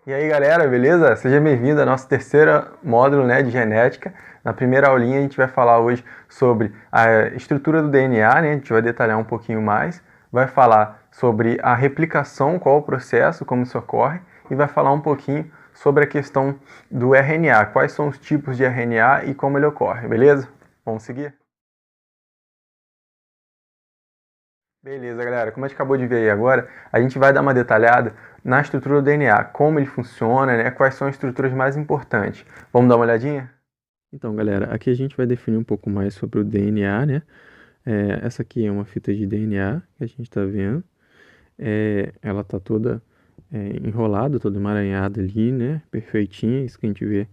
E aí galera, beleza? Seja bem-vindo ao nosso terceiro módulo, de genética. Na primeira aulinha a gente vai falar hoje sobre a estrutura do DNA, a gente vai detalhar um pouquinho mais, vai falar sobre a replicação, qual o processo, como isso ocorre, e vai falar um pouquinho sobre a questão do RNA, quais são os tipos de RNA e como ele ocorre, beleza? Vamos seguir? Beleza, galera. Como a gente acabou de ver aí agora, a gente vai dar uma detalhada na estrutura do DNA, como ele funciona, quais são as estruturas mais importantes. Vamos dar uma olhadinha? Então, galera, aqui a gente vai definir um pouco mais sobre o DNA, né? Essa aqui é uma fita de DNA que a gente está vendo. Ela tá toda enrolada, toda emaranhada ali, né? Perfeitinha, isso que a gente vê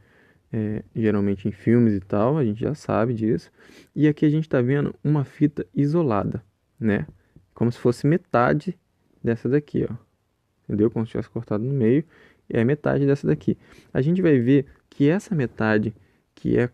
geralmente em filmes e tal, a gente já sabe disso. E aqui a gente está vendo uma fita isolada, né? Como se fosse metade dessa daqui, ó. Entendeu? Como se tivesse cortado no meio e é metade dessa daqui. A gente vai ver que essa metade que é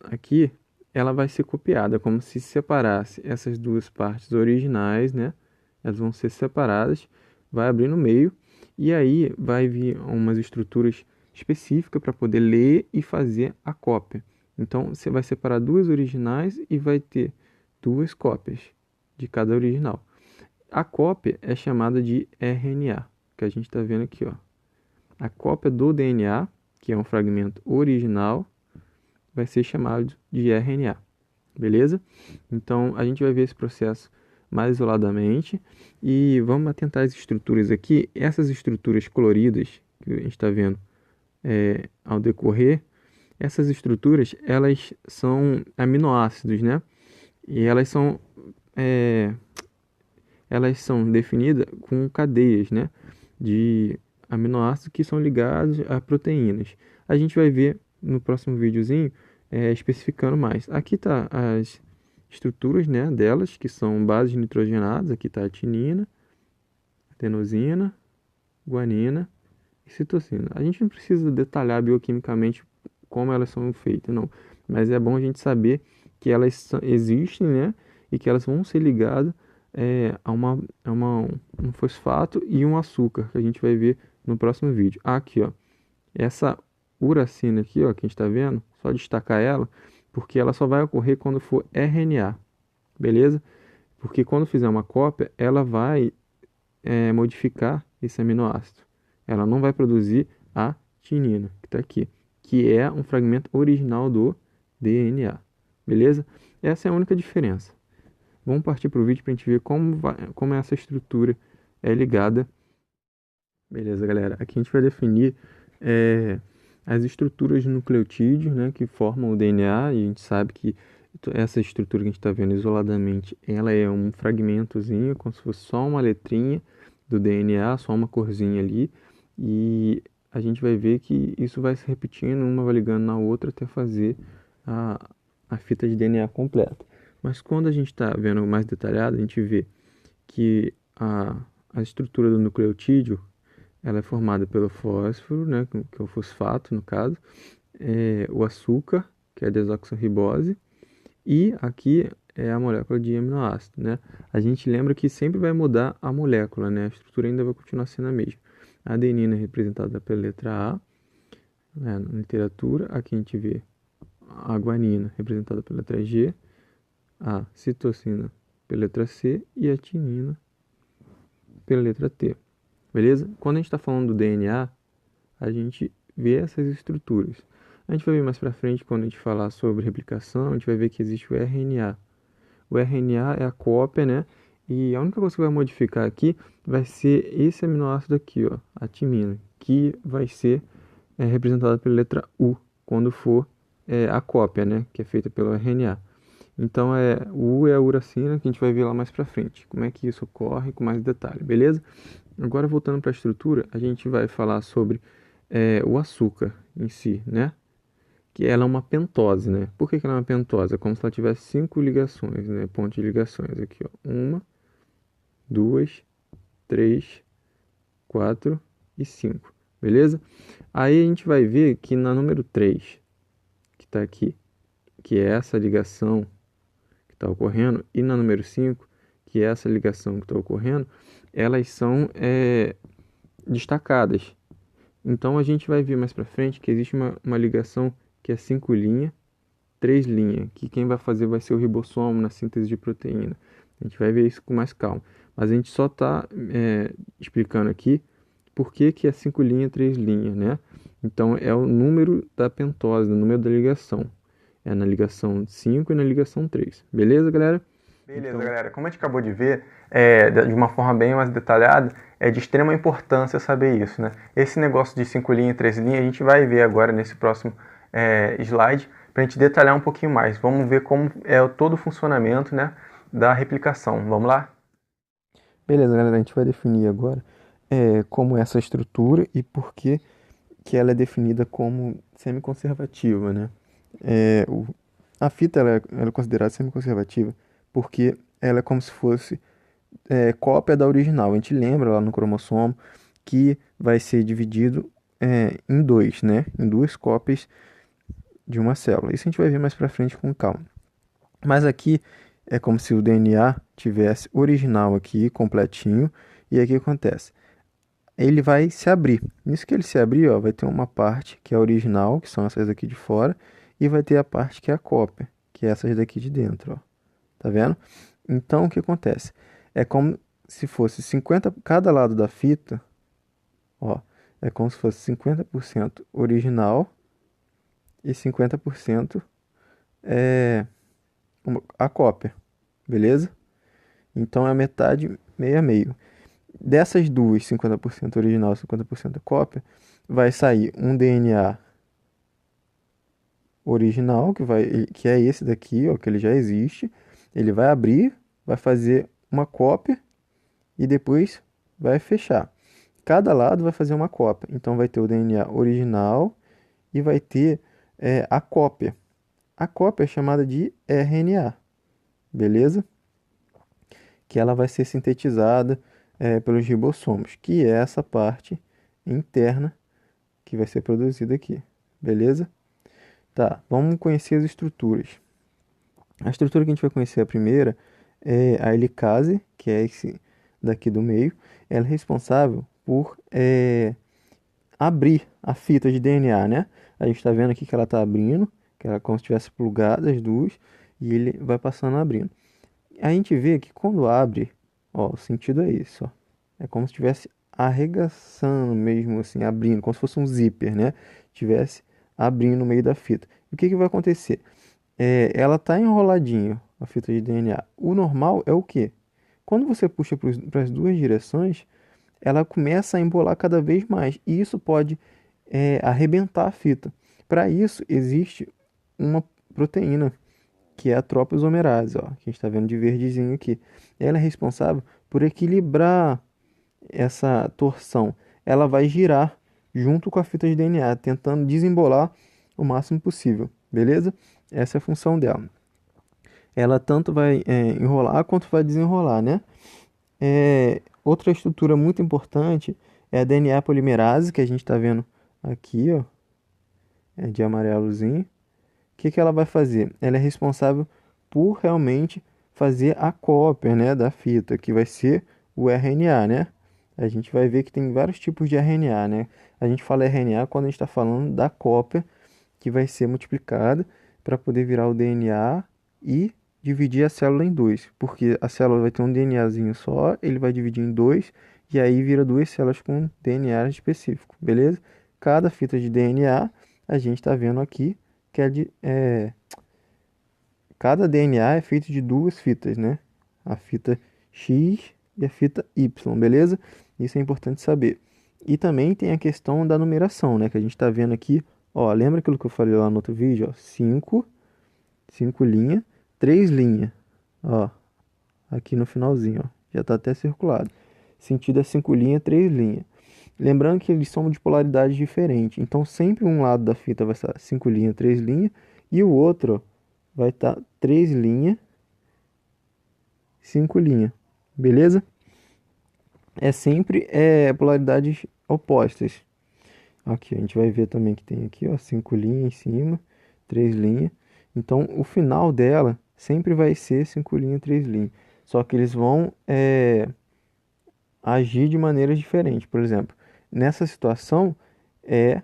aqui, ela vai ser copiada, como se separasse essas duas partes originais, né? Elas vão ser separadas, vai abrir no meio e aí vai vir umas estruturas específicas para poder ler e fazer a cópia. Então você vai separar duas originais e vai ter duas cópias de cada original. A cópia é chamada de RNA, que a gente está vendo aqui, ó. A cópia do DNA, que é um fragmento original, vai ser chamado de RNA, beleza? Então a gente vai ver esse processo mais isoladamente e vamos atentar às estruturas aqui. Essas estruturas coloridas que a gente está vendo ao decorrer, essas estruturas elas são aminoácidos, né? E elas são definidas com cadeias, né, de aminoácidos que são ligados a proteínas. A gente vai ver no próximo videozinho especificando mais. Aqui tá as estruturas, né, delas, que são bases nitrogenadas. Aqui está a tinina, adenosina, guanina e citosina. A gente não precisa detalhar bioquimicamente como elas são feitas, não. Mas é bom a gente saber que elas existem, né, e que elas vão ser ligadas um fosfato e um açúcar, que a gente vai ver no próximo vídeo. Aqui, ó, essa uracina aqui, ó, que a gente está vendo, só destacar ela, porque ela só vai ocorrer quando for RNA, beleza? Porque quando fizer uma cópia, ela vai modificar esse aminoácido. Ela não vai produzir a tinina, que está aqui, que é um fragmento original do DNA, beleza? Essa é a única diferença. Vamos partir para o vídeo para a gente ver como essa estrutura é ligada. Beleza, galera. Aqui a gente vai definir as estruturas de nucleotídeos, né, que formam o DNA. E a gente sabe que essa estrutura que a gente está vendo isoladamente, ela é um fragmentozinho, como se fosse só uma letrinha do DNA, só uma corzinha ali. E a gente vai ver que isso vai se repetindo, uma vai ligando na outra até fazer a fita de DNA completa. Mas quando a gente está vendo mais detalhado, a gente vê que a estrutura do nucleotídeo ela é formada pelo fósforo, né, que é o fosfato no caso, o açúcar, que é a desoxirribose, e aqui é a molécula de aminoácido, né? A gente lembra que sempre vai mudar a molécula, né? A estrutura ainda vai continuar sendo a mesma. A adenina é representada pela letra A, né, na literatura. Aqui a gente vê a guanina representada pela letra G, a citosina pela letra C e a tinina pela letra T. Beleza? Quando a gente está falando do DNA, a gente vê essas estruturas. A gente vai ver mais para frente, quando a gente falar sobre replicação, a gente vai ver que existe o RNA. O RNA é a cópia, né? E a única coisa que vai modificar aqui vai ser esse aminoácido aqui, ó, a timina, que vai ser representada pela letra U, quando for a cópia, né? Que é feita pelo RNA. Então, o U é a uracina, que a gente vai ver lá mais pra frente. Como é que isso ocorre com mais detalhe, beleza? Agora, voltando para a estrutura, a gente vai falar sobre o açúcar em si, né? Que ela é uma pentose, né? Por que ela é uma pentose? É como se ela tivesse 5 ligações, né? Pontos de ligações aqui, ó. 1, 2, 3, 4 e 5, beleza? Aí a gente vai ver que na número 3, que está aqui, que é essa ligação que está ocorrendo, e na número 5, que é essa ligação que está ocorrendo, elas são destacadas. Então a gente vai ver mais para frente que existe uma ligação que é 5 linhas, 3 linhas, que quem vai fazer vai ser o ribossomo na síntese de proteína. A gente vai ver isso com mais calma. Mas a gente só está explicando aqui por que, que é 5 linhas, 3 linhas, né? Então é o número da pentose, o número da ligação. É na ligação 5 e na ligação 3. Beleza, galera? Beleza, galera. Como a gente acabou de ver, de uma forma bem mais detalhada, é de extrema importância saber isso, né? Esse negócio de 5 linhas e 3 linhas, a gente vai ver agora nesse próximo slide, para a gente detalhar um pouquinho mais. Vamos ver como é todo o funcionamento, né, da replicação. Vamos lá? Beleza, galera. A gente vai definir agora como é essa estrutura e por que ela é definida como semiconservativa, né? A fita ela é considerada semiconservativa porque ela é como se fosse cópia da original. A gente lembra lá no cromossomo que vai ser dividido em dois, né? Em duas cópias de uma célula. Isso a gente vai ver mais pra frente com calma. Mas aqui é como se o DNA tivesse original aqui, completinho, e aí o que acontece? Ele vai se abrir. Nisso que ele se abrir, ó, vai ter uma parte que é original, que são essas daqui de fora, e vai ter a parte que é a cópia, que é essas daqui de dentro, ó. Tá vendo? Então o que acontece? É como se fosse 50 cada lado da fita, ó, é como se fosse 50% original e 50% é a cópia, beleza? Então é a metade meio a meio. Dessas duas, 50% original e 50% cópia, vai sair um DNA original, que é esse daqui, ó, que ele já existe. Ele vai abrir, vai fazer uma cópia e depois vai fechar. Cada lado vai fazer uma cópia. Então vai ter o DNA original e vai ter a cópia. A cópia é chamada de RNA, beleza? Que ela vai ser sintetizada pelos ribossomos, que é essa parte interna que vai ser produzida aqui, beleza? Tá, vamos conhecer as estruturas. A estrutura que a gente vai conhecer a primeira é a helicase, que é esse daqui do meio. Ela é responsável por abrir a fita de DNA, né? A gente está vendo aqui que ela está abrindo, que ela é como se tivesse plugado as duas, e ele vai passando abrindo. A gente vê que quando abre, ó, o sentido é esse, ó. É como se estivesse arregaçando mesmo, assim, abrindo, como se fosse um zíper, né? Tivesse abrindo no meio da fita. E o que que vai acontecer? Ela tá enroladinho, a fita de DNA. O normal é o quê? Quando você puxa para as duas direções, ela começa a embolar cada vez mais. E isso pode arrebentar a fita. Para isso, existe uma proteína que é a troposomerase, ó, que a gente está vendo de verdezinho aqui. Ela é responsável por equilibrar essa torção. Ela vai girar junto com a fita de DNA, tentando desembolar o máximo possível, beleza? Essa é a função dela. Ela tanto vai enrolar quanto vai desenrolar, né? Outra estrutura muito importante é a DNA polimerase, que a gente está vendo aqui, ó, de amarelozinho. O que que ela vai fazer? Ela é responsável por realmente fazer a cópia, né, da fita, que vai ser o RNA, né? A gente vai ver que tem vários tipos de RNA, né? A gente fala RNA quando a gente está falando da cópia que vai ser multiplicada para poder virar o DNA e dividir a célula em dois, porque a célula vai ter um DNAzinho só, ele vai dividir em dois e aí vira duas células com DNA específico, beleza? Cada fita de DNA a gente está vendo aqui que cada DNA é feito de duas fitas, né? A fita X e a fita Y, beleza? Isso é importante saber. E também tem a questão da numeração, né? Que a gente está vendo aqui, ó, lembra aquilo que eu falei lá no outro vídeo, ó? 5 linhas, 3 linhas, ó, aqui no finalzinho, ó, já está até circulado. Sentido é 5 linhas, 3 linhas. Lembrando que eles são de polaridade diferente, então sempre um lado da fita vai estar 5 linhas, 3 linhas, e o outro, ó, vai estar 3 linhas, 5 linhas, beleza? É sempre polaridades opostas. Aqui a gente vai ver também que tem aqui, ó, 5 linhas em cima, 3 linhas. Então o final dela sempre vai ser 5 linhas, 3 linhas. Só que eles vão agir de maneiras diferentes. Por exemplo, nessa situação, é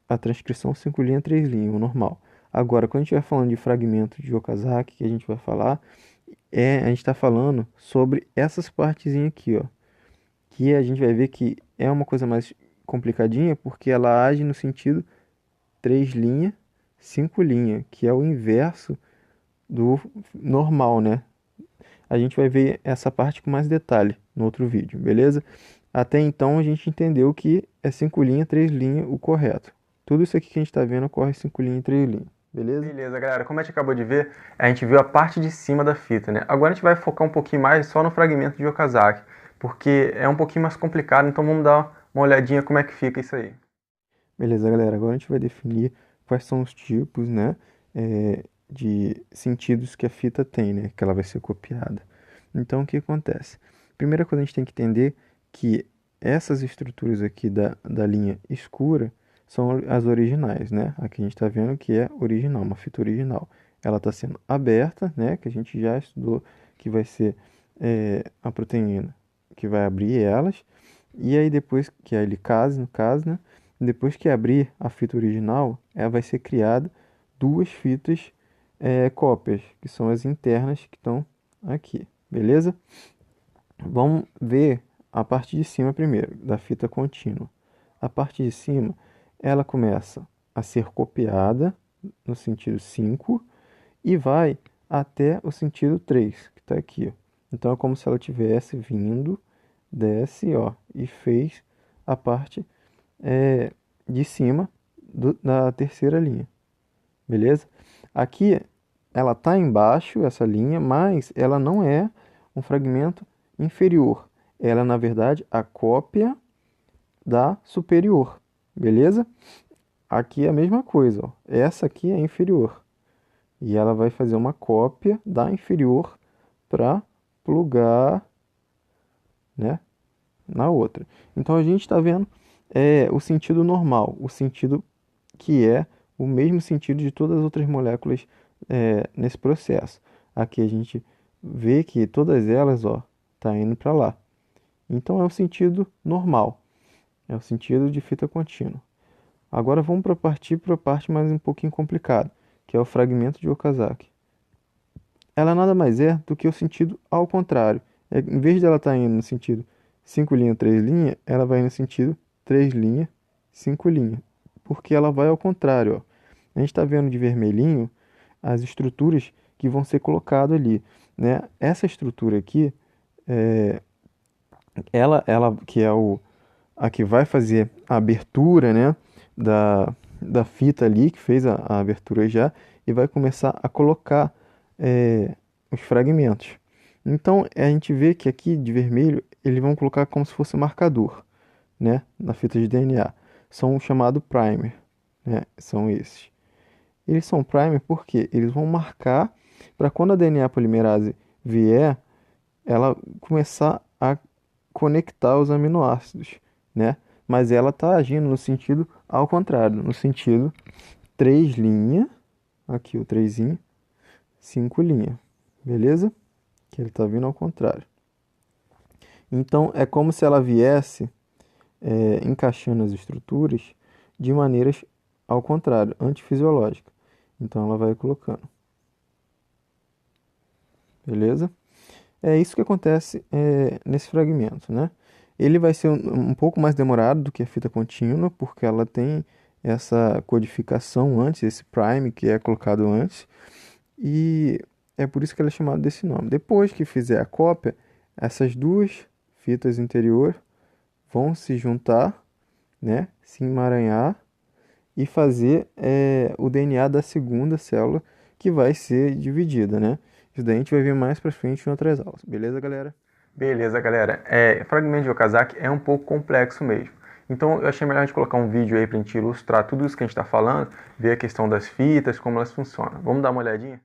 a transcrição 5 linhas, 3 linhas, o normal. Agora, quando a gente vai falando de fragmento de Okazaki, que a gente vai falar, a gente está falando sobre essas partezinhas aqui, ó. Que a gente vai ver que é uma coisa mais complicadinha, porque ela age no sentido 3 linhas, 5 linhas, que é o inverso do normal, né? A gente vai ver essa parte com mais detalhe no outro vídeo, beleza? Até então a gente entendeu que é 5 linhas, 3 linhas o correto. Tudo isso aqui que a gente está vendo ocorre 5 linhas e 3 linhas, beleza? Beleza, galera. Como a gente acabou de ver, a gente viu a parte de cima da fita, né? Agora a gente vai focar um pouquinho mais só no fragmento de Okazaki, porque é um pouquinho mais complicado, então vamos dar uma olhadinha como é que fica isso aí. Beleza, galera. Agora a gente vai definir quais são os tipos, né, de sentidos que a fita tem, né, que ela vai ser copiada. Então, o que acontece? Primeira coisa, a gente tem que entender que essas estruturas aqui da linha escura são as originais, né? Aqui a gente está vendo que é original, uma fita original. Ela está sendo aberta, né, que a gente já estudou que vai ser a proteína que vai abrir elas. E aí depois que a helicase, no caso, né? Depois que abrir a fita original, ela vai ser criada duas fitas cópias, que são as internas que estão aqui, beleza? Vamos ver a parte de cima primeiro, da fita contínua. A parte de cima, ela começa a ser copiada no sentido 5 e vai até o sentido 3, que está aqui, ó. Então é como se ela tivesse vindo, desce, ó, e fez a parte de cima da terceira linha, beleza? Aqui ela está embaixo, essa linha, mas ela não é um fragmento inferior. Ela, na verdade, a cópia da superior, beleza? Aqui é a mesma coisa, ó. Essa aqui é inferior. E ela vai fazer uma cópia da inferior para plugar, né, na outra. Então a gente está vendo o sentido normal, o sentido que é o mesmo sentido de todas as outras moléculas nesse processo. Aqui a gente vê que todas elas, ó, tá indo para lá. Então é o sentido normal, é o sentido de fita contínua. Agora vamos partir para a parte mais um pouquinho complicada, que é o fragmento de Okazaki. Ela nada mais é do que o sentido ao contrário. Em vez de ela estar indo no sentido 5 linhas, 3 linhas, ela vai no sentido 3 linhas, 5 linhas. Porque ela vai ao contrário, ó. A gente está vendo de vermelhinho as estruturas que vão ser colocadas ali, né? Essa estrutura aqui, ela que é a que vai fazer a abertura, né, da fita ali, que fez a abertura já, e vai começar a colocar os fragmentos. Então, a gente vê que aqui de vermelho, eles vão colocar como se fosse marcador, né, na fita de DNA. São o chamado primer, né, são esses. Eles são primer porque eles vão marcar para quando a DNA polimerase vier, ela começar a conectar os aminoácidos, né? Mas ela está agindo no sentido ao contrário, no sentido 3 linha, aqui o 3, 5 linha, beleza? Que ele está vindo ao contrário. Então é como se ela viesse encaixando as estruturas de maneiras ao contrário, antifisiológica. Então ela vai colocando, beleza? É isso que acontece nesse fragmento, né? Ele vai ser um pouco mais demorado do que a fita contínua, porque ela tem essa codificação antes, esse prime que é colocado antes, e é por isso que ela é chamada desse nome. Depois que fizer a cópia, essas duas fitas interior vão se juntar, né? Se emaranhar e fazer o DNA da segunda célula que vai ser dividida, né? Isso daí a gente vai ver mais pra frente em outras aulas. Beleza, galera? Beleza, galera. Fragmento de Okazaki é um pouco complexo mesmo. Então eu achei melhor a gente colocar um vídeo aí pra gente ilustrar tudo isso que a gente está falando, ver a questão das fitas, como elas funcionam. Vamos dar uma olhadinha?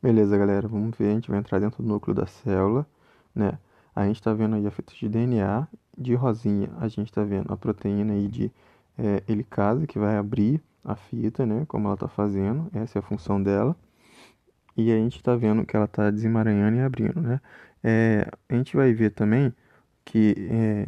Beleza, galera. Vamos ver. A gente vai entrar dentro do núcleo da célula, né? A gente está vendo aí a fita de DNA. De rosinha, a gente está vendo a proteína aí de helicase, que vai abrir a fita, né? Como ela está fazendo. Essa é a função dela. E a gente está vendo que ela está desemaranhando e abrindo, né? A gente vai ver também que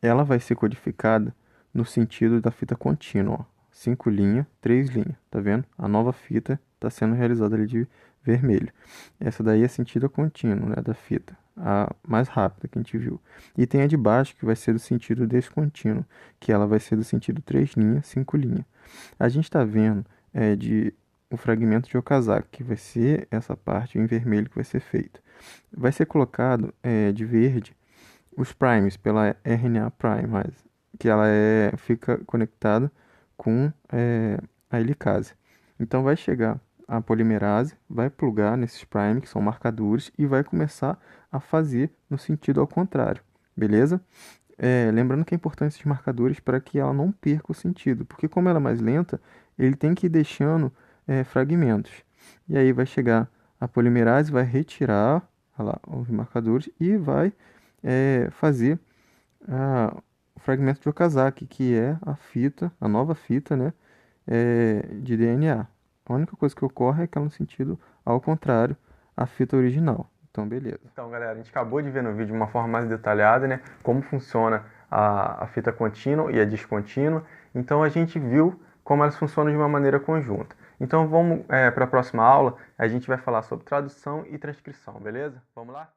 ela vai ser codificada no sentido da fita contínua, ó. 5 linhas, 3 linhas, tá vendo? A nova fita está sendo realizada ali de vermelho. Essa daí é sentido contínuo, né, da fita, a mais rápida que a gente viu. E tem a de baixo que vai ser do sentido descontínuo, que ela vai ser do sentido 3 linhas, 5 linhas. A gente está vendo o fragmento de Okazaki, que vai ser essa parte em vermelho que vai ser feito. Vai ser colocado de verde os primes pela RNA prime, que ela fica conectada com a helicase. Então vai chegar a polimerase, vai plugar nesses primes, que são marcadores, e vai começar a fazer no sentido ao contrário, beleza? Lembrando que é importante esses marcadores para que ela não perca o sentido, porque como ela é mais lenta, ele tem que ir deixando fragmentos. E aí vai chegar a polimerase, vai retirar olha lá, os marcadores e vai fazer o fragmento de Okazaki, que é a fita, a nova fita, né, de DNA. A única coisa que ocorre é que ela no sentido ao contrário à fita original. Então, beleza. Então, galera, a gente acabou de ver no vídeo de uma forma mais detalhada, né, como funciona a fita contínua e a descontínua. Então, a gente viu como elas funcionam de uma maneira conjunta. Então, vamos para a próxima aula, a gente vai falar sobre tradução e transcrição, beleza? Vamos lá?